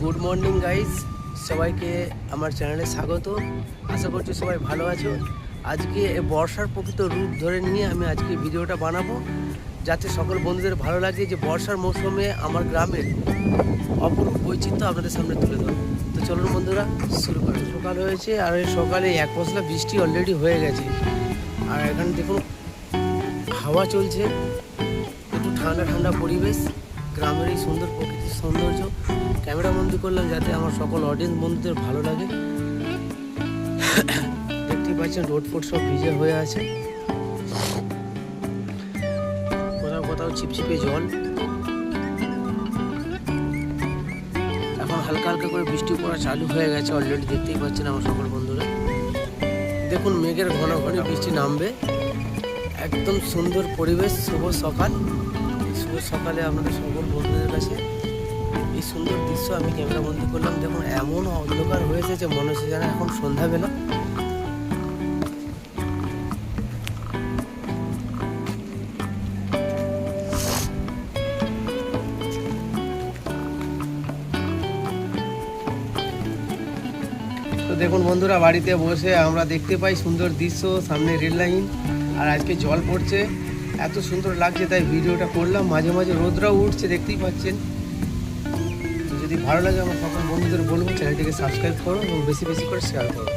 Good morning guys, সবাইকে আমার চ্যানেলে স্বাগত। আশা করছি সবাই ভালো আছো। আজকে বর্ষার প্রকৃত রূপ ধরে নিয়ে আমি আজকে ভিডিওটা বানাবো, যাতে সকল বন্ধুদের ভালো লাগে যে বর্ষার মৌসুমে আমার গ্রামের অপরূপ বৈচিত্র্য আপনাদের সামনে তুলে ধরবো। তো চলুন বন্ধুরা, শুরু করি। সকাল হয়েছে আর এই সকালে এক পশলা বৃষ্টি অলরেডি হয়ে গেছে। আর এখানে দেখুন হাওয়া চলছে, একটু ঠান্ডা ঠান্ডা পরিবেশ, গ্রামের এই সুন্দর প্রকৃতির সৌন্দর্য ক্যামেরা বন্দি করলাম যাতে আমার সকল অডিয়েন্স বন্ধুদের ভালো লাগে। দেখতেই পাচ্ছেন রোড ফোড সব ভিজে হয়ে আছে, কোথাও কোথাও ছিপছিপে জল। এখন হালকা হালকা করে বৃষ্টি পড়া চালু হয়ে গেছে অলরেডি, দেখতেই পাচ্ছেন আমার সকল বন্ধুরা। দেখুন মেঘের ঘন ঘন বৃষ্টি নামবে, একদম সুন্দর পরিবেশ। শুভ সকাল, শুভ সকালে আপনাদের সকল বন্ধুদের কাছে এই সুন্দর দৃশ্য আমি ক্যামেরা বন্দি করলাম। দেখুন এমন অন্ধকার হয়েছে যে মনে হচ্ছে যেন এখন সন্ধ্যাবেলা। তো দেখুন বন্ধুরা, বাড়িতে বসে আমরা দেখতে পাই সুন্দর দৃশ্য, সামনে রেল লাইন আর আজকে জল পড়ছে, এত সুন্দর লাগছে তাই ভিডিওটা করলাম। মাঝে মাঝে রোদরাও উঠছে, দেখতেই পাচ্ছেন। যদি ভালো লাগে আমার সকল বন্ধুদের বলবো চ্যানেলটিকে সাবস্ক্রাইব করো এবং বেশি বেশি করে শেয়ার করো।